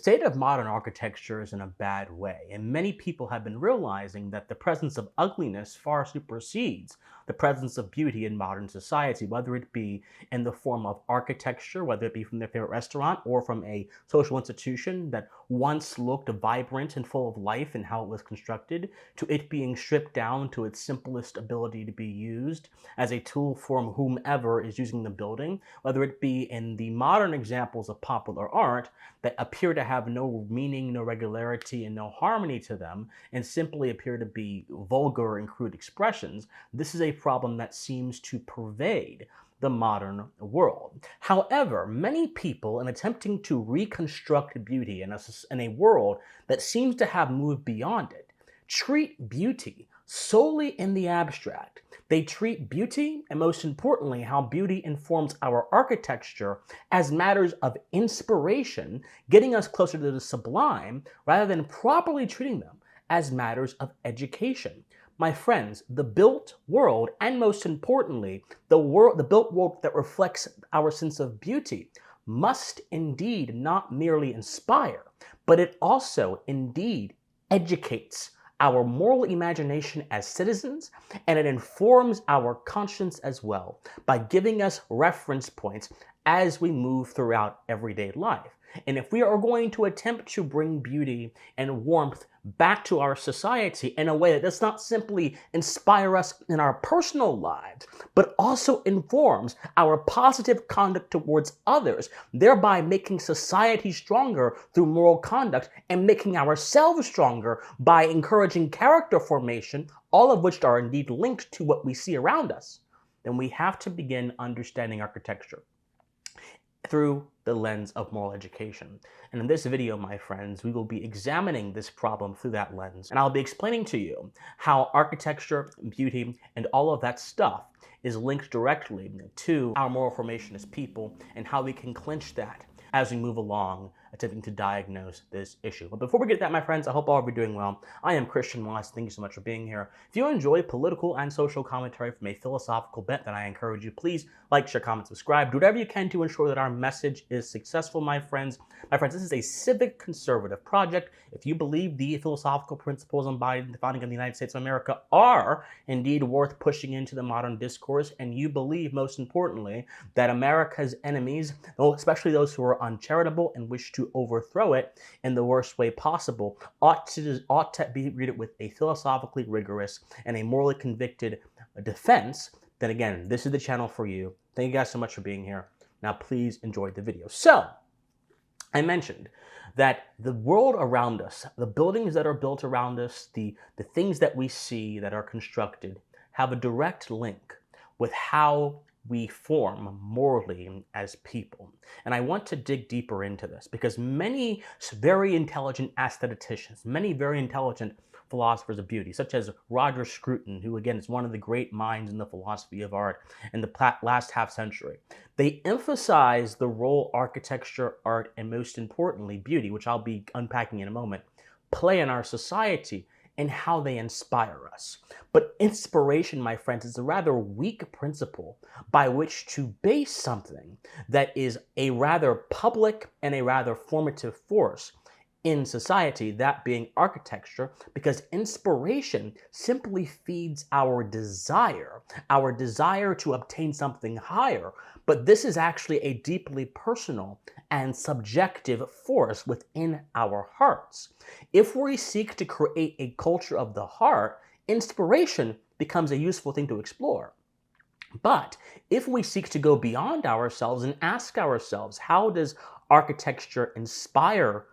state of modern architecture is in a bad way, and many people have been realizing that the presence of ugliness far supersedes the presence of beauty in modern society, whether it be in the form of architecture, whether it be from their favorite restaurant or from a social institution that once looked vibrant and full of life in how it was constructed, to it being stripped down to its simplest ability to be used as a tool for whomever is using the building, whether it be in the modern examples of popular art that appear to have no meaning, no regularity, and no harmony to them, and simply appear to be vulgar and crude expressions. This is a problem that seems to pervade the modern world. However, many people, in attempting to reconstruct beauty in a world that seems to have moved beyond it, treat beauty solely in the abstract. They treat beauty, and most importantly, how beauty informs our architecture, as matters of inspiration, getting us closer to the sublime, rather than properly treating them as matters of education. My friends, the built world, and most importantly, the built world that reflects our sense of beauty, must indeed not merely inspire, but it also indeed educates our moral imagination as citizens, and it informs our conscience as well by giving us reference points as we move throughout everyday life. And if we are going to attempt to bring beauty and warmth back to our society in a way that does not simply inspire us in our personal lives, but also informs our positive conduct towards others, thereby making society stronger through moral conduct and making ourselves stronger by encouraging character formation, all of which are indeed linked to what we see around us, then we have to begin understanding architecture through the lens of moral education. And in this video, my friends, we will be examining this problem through that lens. And I'll be explaining to you how architecture, beauty, and all of that stuff is linked directly to our moral formation as people, and how we can clinch that as we move along, attempting to diagnose this issue. But before we get to that, my friends, I hope all of you are doing well. I am Christian Moss. Thank you so much for being here. If you enjoy political and social commentary from a philosophical bent, then I encourage you, please like, share, comment, subscribe. Do whatever you can to ensure that our message is successful, my friends. My friends, this is a civic conservative project. If you believe the philosophical principles embodied in the founding of the United States of America are indeed worth pushing into the modern discourse, and you believe, most importantly, that America's enemies, especially those who are uncharitable and wish to overthrow it in the worst way possible, ought to be greeted with a philosophically rigorous and a morally convicted defense, then again, this is the channel for you. Thank you guys so much for being here. Now, please enjoy the video. So, I mentioned that the world around us, the buildings that are built around us, the things that we see that are constructed, have a direct link with how we form morally as people. And I want to dig deeper into this because many very intelligent aestheticians, many very intelligent philosophers of beauty, such as Roger Scruton, who again is one of the great minds in the philosophy of art in the last half century, they emphasize the role architecture, art, and most importantly, beauty, which I'll be unpacking in a moment, play in our society and how they inspire us. But inspiration, my friends, is a rather weak principle by which to base something that is a rather public and a rather formative force in society, that being architecture, because inspiration simply feeds our desire to obtain something higher. But this is actually a deeply personal and subjective force within our hearts. If we seek to create a culture of the heart, inspiration becomes a useful thing to explore. But if we seek to go beyond ourselves and ask ourselves, how does architecture inspire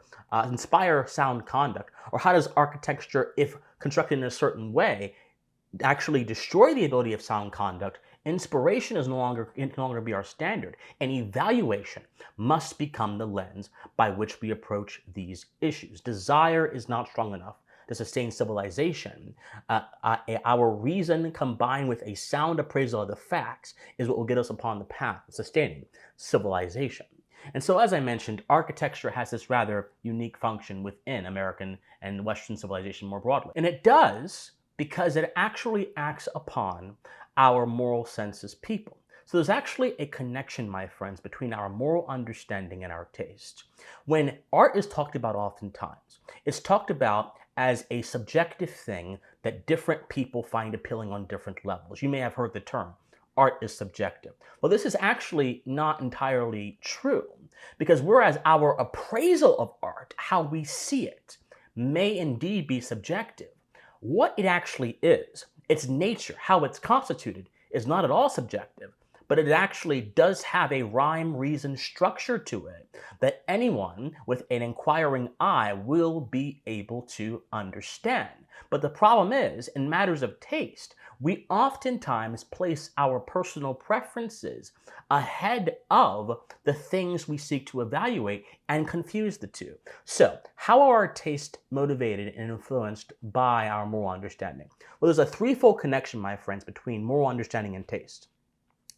sound conduct? Or how does architecture, if constructed in a certain way, actually destroy the ability of sound conduct? Inspiration can no longer be our standard, and evaluation must become the lens by which we approach these issues. Desire is not strong enough to sustain civilization. Our reason combined with a sound appraisal of the facts is what will get us upon the path of sustaining civilization. And so, as I mentioned, architecture has this rather unique function within American and Western civilization more broadly. And it does because it actually acts upon our moral sense as people. So there's actually a connection, my friends, between our moral understanding and our taste. When art is talked about oftentimes, it's talked about as a subjective thing that different people find appealing on different levels. You may have heard the term, art is subjective. Well, this is actually not entirely true, because whereas our appraisal of art, how we see it, may indeed be subjective, what it actually is, its nature, how it's constituted, is not at all subjective, but it actually does have a rhyme, reason, structure to it that anyone with an inquiring eye will be able to understand. But the problem is, in matters of taste, we oftentimes place our personal preferences ahead of the things we seek to evaluate and confuse the two. So, how are our tastes motivated and influenced by our moral understanding? Well, there's a threefold connection, my friends, between moral understanding and taste.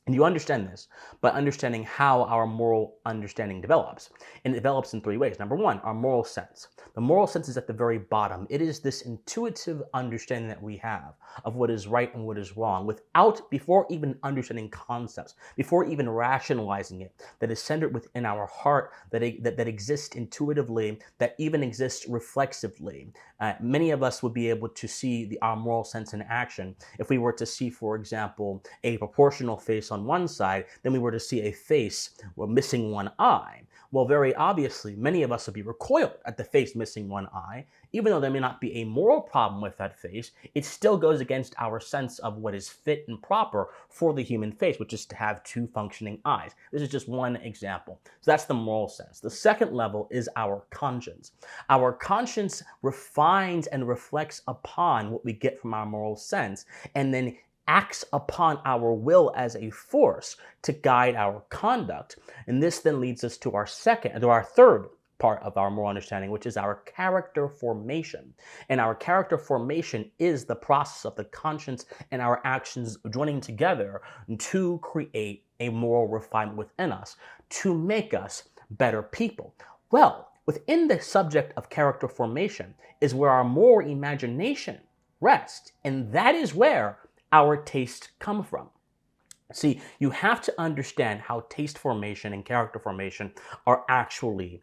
And you understand this by understanding how our moral understanding develops. And it develops in three ways. Number one, our moral sense. The moral sense is at the very bottom. It is this intuitive understanding that we have of what is right and what is wrong before even understanding concepts, before even rationalizing it, that is centered within our heart, that exists intuitively, that even exists reflexively. Many of us would be able to see our moral sense in action if we were to see, for example, a proportional face on one side, then we were to see a face missing one eye. Well, very obviously, many of us would be recoiled at the face missing one eye. Even though there may not be a moral problem with that face, it still goes against our sense of what is fit and proper for the human face, which is to have two functioning eyes. This is just one example. So that's the moral sense. The second level is our conscience. Our conscience refines and reflects upon what we get from our moral sense, and then acts upon our will as a force to guide our conduct. And this then leads us to our third part of our moral understanding, which is our character formation. And our character formation is the process of the conscience and our actions joining together to create a moral refinement within us, to make us better people. Well, within the subject of character formation is where our moral imagination rests, and that is where our tastes come from. See, you have to understand how taste formation and character formation are actually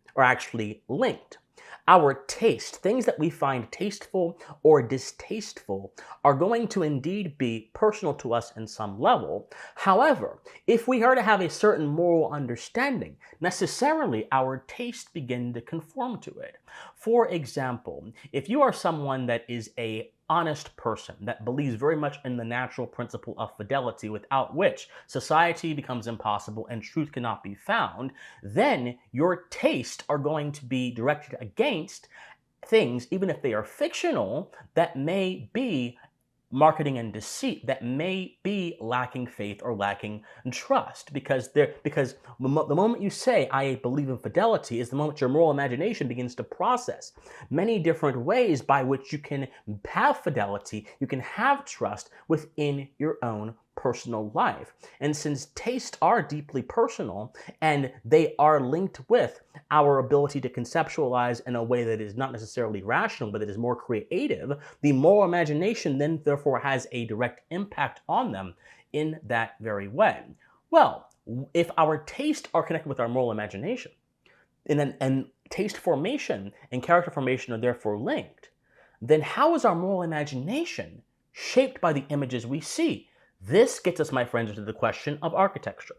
linked. Our taste, things that we find tasteful or distasteful, are going to indeed be personal to us in some level. However, if we are to have a certain moral understanding, necessarily our tastes begin to conform to it. For example, if you are someone that is an honest person that believes very much in the natural principle of fidelity, without which society becomes impossible and truth cannot be found, then your tastes are going to be directed against things, even if they are fictional, that may be marketing and deceit, that may be lacking faith or lacking trust, because the moment you say I believe in fidelity is the moment your moral imagination begins to process many different ways by which you can have fidelity, you can have trust within your own personal life. And since tastes are deeply personal and they are linked with our ability to conceptualize in a way that is not necessarily rational, but that is more creative, the moral imagination then therefore has a direct impact on them in that very way. Well, if our tastes are connected with our moral imagination, and taste formation and character formation are therefore linked, then how is our moral imagination shaped by the images we see? This gets us, my friends, into the question of architecture.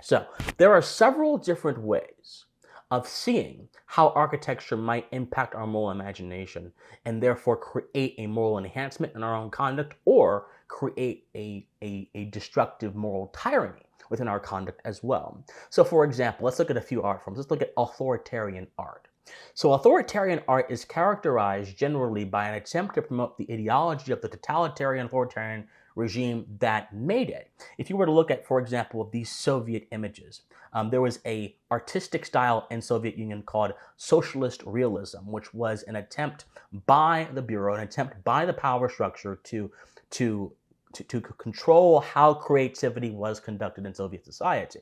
So, there are several different ways of seeing how architecture might impact our moral imagination and therefore create a moral enhancement in our own conduct or create a destructive moral tyranny within our conduct as well. So, for example, let's look at a few art forms. Let's look at authoritarian art. So authoritarian art is characterized generally by an attempt to promote the ideology of the totalitarian authoritarian regime that made it. If you were to look at, for example, these Soviet images, there was a artistic style in Soviet Union called socialist realism, which was an attempt by the Bureau, an attempt by the power structure to control how creativity was conducted in Soviet society.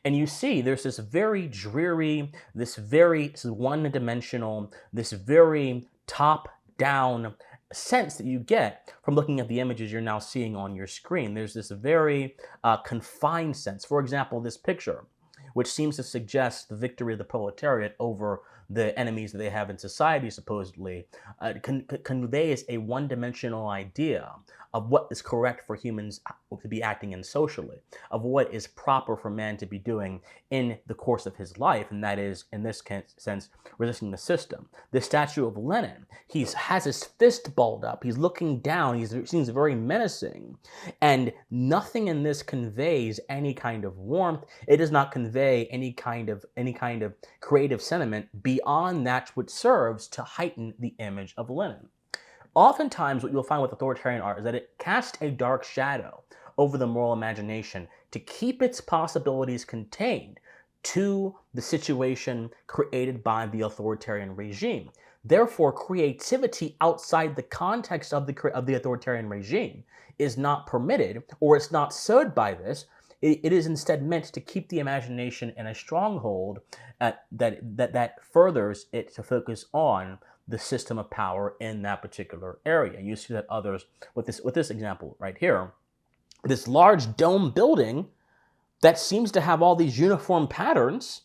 And you see there's this very dreary, this one-dimensional, this very top-down sense that you get from looking at the images you're now seeing on your screen. There's this very confined sense. For example, this picture, which seems to suggest the victory of the proletariat over the enemies that they have in society, supposedly, conveys a one-dimensional idea of what is correct for humans to be acting in socially, of what is proper for man to be doing in the course of his life, and that is, in this sense, resisting the system. The statue of Lenin, he has his fist balled up, he's looking down, he seems very menacing, and nothing in this conveys any kind of warmth. It does not convey any kind of creative sentiment beyond that which serves to heighten the image of Lenin. Oftentimes, what you'll find with authoritarian art is that it casts a dark shadow over the moral imagination to keep its possibilities contained to the situation created by the authoritarian regime. Therefore, creativity outside the context of the authoritarian regime is not permitted, or it's not sowed by this. It is instead meant to keep the imagination in a stronghold that furthers it to focus on the system of power in that particular area. You see that others, with this example right here, this large dome building that seems to have all these uniform patterns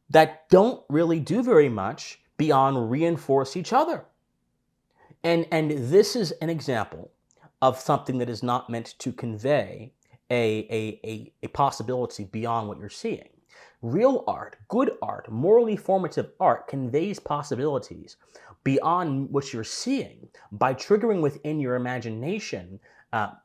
that don't really do very much beyond reinforce each other. And this is an example of something that is not meant to convey a possibility beyond what you're seeing. Real art, good art, morally formative art conveys possibilities beyond what you're seeing by triggering within your imagination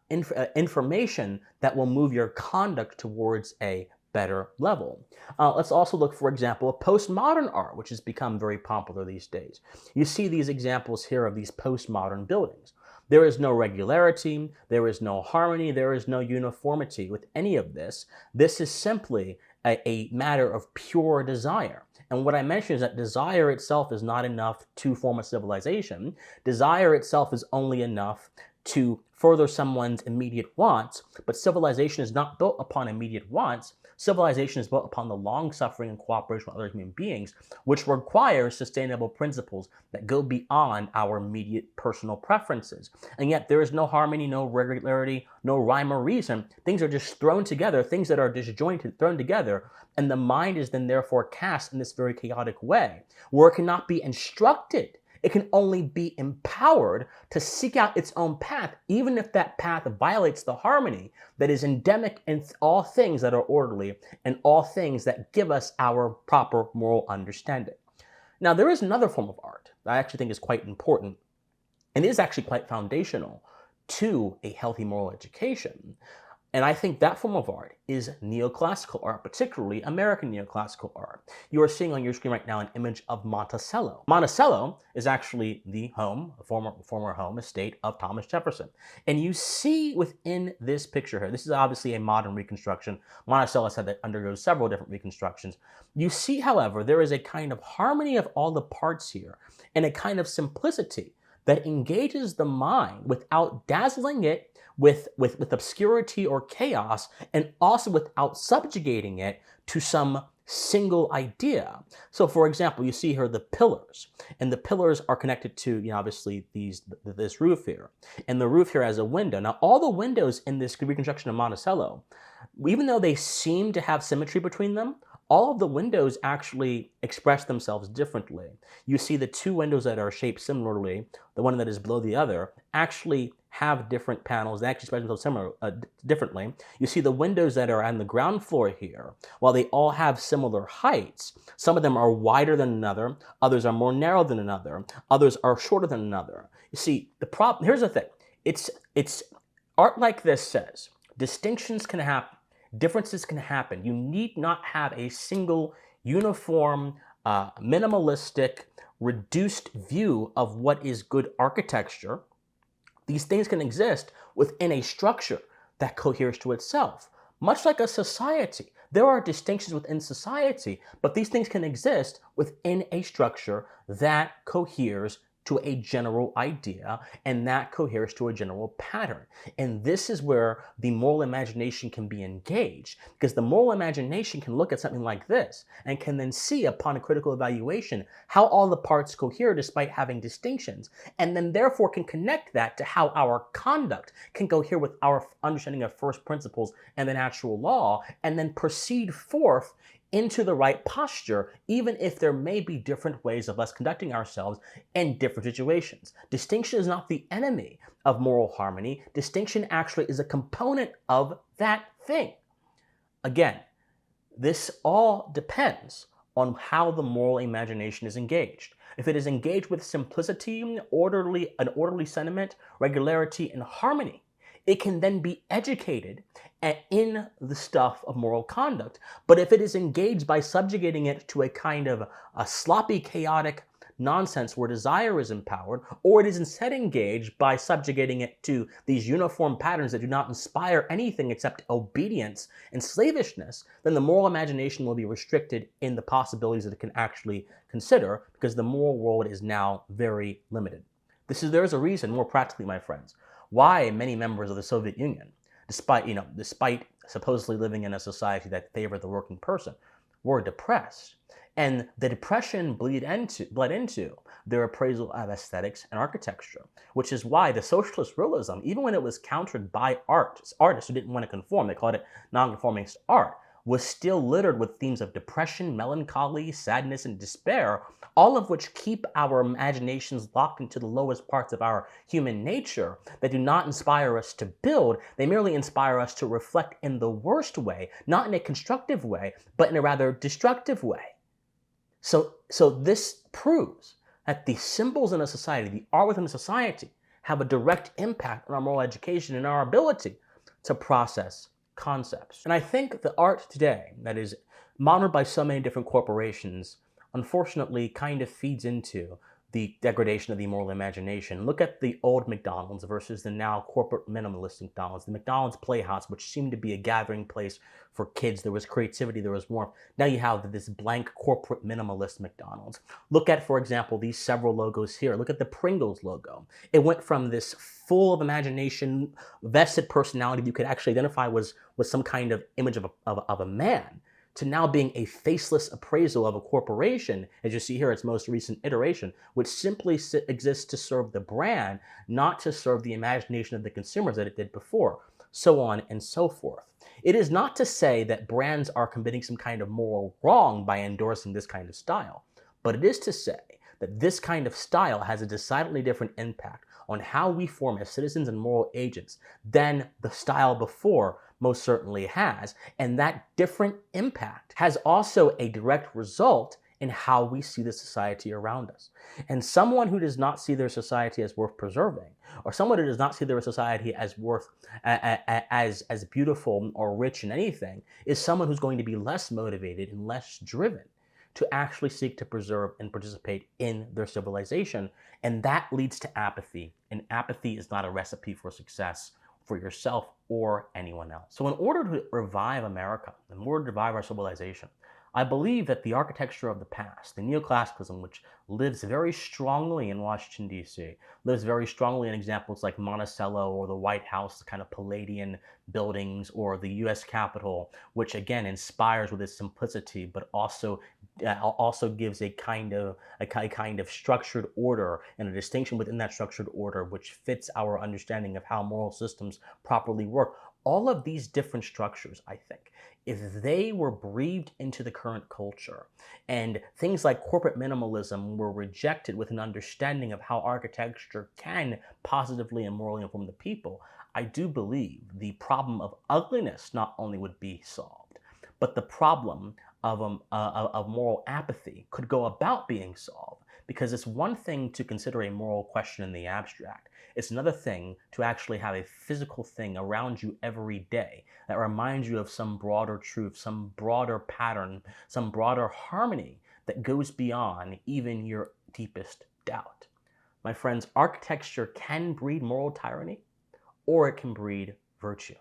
information that will move your conduct towards a better level. Let's also look, for example, at postmodern art, which has become very popular these days. You see these examples here of these postmodern buildings. There is no regularity, there is no harmony, there is no uniformity with any of this. This is simply a matter of pure desire. And what I mentioned is that desire itself is not enough to form a civilization. Desire itself is only enough to further someone's immediate wants, but civilization is not built upon immediate wants. Civilization is built upon the long-suffering and cooperation with other human beings, which requires sustainable principles that go beyond our immediate personal preferences. And yet there is no harmony, no regularity, no rhyme or reason. Things are just thrown together, things that are disjointed, thrown together, and the mind is then therefore cast in this very chaotic way, where it cannot be instructed. It can only be empowered to seek out its own path, even if that path violates the harmony that is endemic in all things that are orderly and all things that give us our proper moral understanding. Now, there is another form of art that I actually think is quite important and is actually quite foundational to a healthy moral education. And I think that form of art is neoclassical art, particularly American neoclassical art. You are seeing on your screen right now an image of Monticello. Monticello is actually the former home estate of Thomas Jefferson. And you see within this picture here, this is obviously a modern reconstruction. Monticello has had to undergo several different reconstructions. You see, however, there is a kind of harmony of all the parts here and a kind of simplicity that engages the mind without dazzling it with obscurity or chaos, and also without subjugating it to some single idea. So, for example, you see here the pillars, and the pillars are connected to, obviously this roof here, and the roof here has a window. Now, all the windows in this reconstruction of Monticello, even though they seem to have symmetry between them, all of the windows actually express themselves differently. You see the two windows that are shaped similarly, the one that is below the other, actually have different panels. They actually express themselves differently. You see the windows that are on the ground floor here, while they all have similar heights, some of them are wider than another, others are more narrow than another, others are shorter than another. You see, the problem, here's the thing, it's art like this says, distinctions can happen, differences can happen. You need not have a single, uniform, minimalistic, reduced view of what is good architecture. These things can exist within a structure that coheres to itself. Much like a society, there are distinctions within society, but these things can exist within a structure that coheres to a general idea, and that coheres to a general pattern. And this is where the moral imagination can be engaged, because the moral imagination can look at something like this and can then see upon a critical evaluation how all the parts cohere despite having distinctions, and then therefore can connect that to how our conduct can cohere with our understanding of first principles and the natural law, and then proceed forth into the right posture, even if there may be different ways of us conducting ourselves in different situations. Distinction is not the enemy of moral harmony. Distinction actually is a component of that thing. Again, this all depends on how the moral imagination is engaged. If it is engaged with simplicity, an orderly sentiment, regularity, and harmony, it can then be educated in the stuff of moral conduct. But if it is engaged by subjugating it to a kind of a sloppy, chaotic nonsense where desire is empowered, or it is instead engaged by subjugating it to these uniform patterns that do not inspire anything except obedience and slavishness, then the moral imagination will be restricted in the possibilities that it can actually consider, because the moral world is now very limited. There is a reason, more practically, my friends, why many members of the Soviet Union, despite supposedly living in a society that favored the working person, were depressed. And the depression bled into their appraisal of aesthetics and architecture, which is why the socialist realism, even when it was countered by artists who didn't want to conform, they called it nonconformist art, was still littered with themes of depression, melancholy, sadness, and despair, all of which keep our imaginations locked into the lowest parts of our human nature that do not inspire us to build. They merely inspire us to reflect in the worst way, not in a constructive way, but in a rather destructive way. So this proves that the symbols in a society, the art within a society, have a direct impact on our moral education and our ability to process concepts. And I think the art today that is monitored by so many different corporations, unfortunately, kind of feeds into the degradation of the moral imagination. Look at the old McDonald's versus the now corporate minimalist McDonald's. The McDonald's Playhouse, which seemed to be a gathering place for kids. There was creativity, there was warmth. Now you have this blank corporate minimalist McDonald's. Look at, for example, these several logos here. Look at the Pringles logo. It went from this full of imagination, vested personality that you could actually identify was some kind of image of a man, to now being a faceless appraisal of a corporation, as you see here, its most recent iteration, which simply exists to serve the brand, not to serve the imagination of the consumers that it did before, so on and so forth. It is not to say that brands are committing some kind of moral wrong by endorsing this kind of style, but it is to say that this kind of style has a decidedly different impact on how we form as citizens and moral agents than the style before most certainly has. And that different impact has also a direct result in how we see the society around us. And someone who does not see their society as worth preserving, or someone who does not see their society as worth as beautiful or rich in anything, is someone who's going to be less motivated and less driven to actually seek to preserve and participate in their civilization. And that leads to apathy. And apathy is not a recipe for success for yourself or anyone else. So in order to revive America, in order to revive our civilization, I believe that the architecture of the past, the neoclassicism, which lives very strongly in Washington, D.C., lives very strongly in examples like Monticello or the White House, the kind of Palladian buildings, or the U.S. Capitol, which again inspires with its simplicity, but also gives a kind of structured order and a distinction within that structured order, which fits our understanding of how moral systems properly work. All of these different structures, I think, if they were breathed into the current culture, and things like corporate minimalism were rejected with an understanding of how architecture can positively and morally inform the people, I do believe the problem of ugliness not only would be solved, but the problem of moral apathy could go about being solved. Because it's one thing to consider a moral question in the abstract. It's another thing to actually have a physical thing around you every day that reminds you of some broader truth, some broader pattern, some broader harmony that goes beyond even your deepest doubt. My friends, architecture can breed moral tyranny, or it can breed virtue.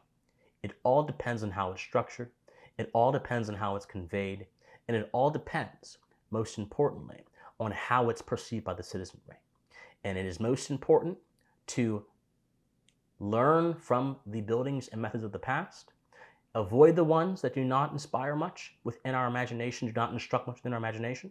It all depends on how it's structured. It all depends on how it's conveyed. And it all depends, most importantly, on how it's perceived by the citizenry. And it is most important to learn from the buildings and methods of the past, avoid the ones that do not inspire much within our imagination, do not instruct much within our imagination,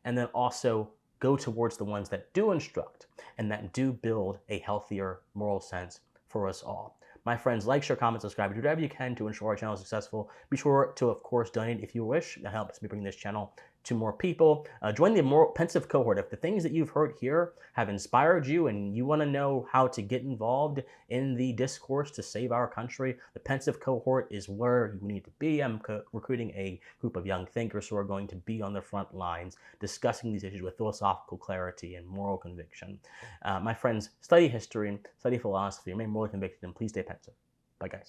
and then also go towards the ones that do instruct and that do build a healthier moral sense for us all. My friends, like, share, comment, subscribe, do whatever you can to ensure our channel is successful. Be sure to, of course, donate if you wish. That helps me bring this channel to more people. Join the more pensive cohort. If the things that you've heard here have inspired you and you want to know how to get involved in the discourse to save our country, the pensive cohort is where you need to be. I'm recruiting a group of young thinkers who are going to be on the front lines discussing these issues with philosophical clarity and moral conviction. My friends, study history, study philosophy, remain morally convicted, and please stay pensive. Bye, guys.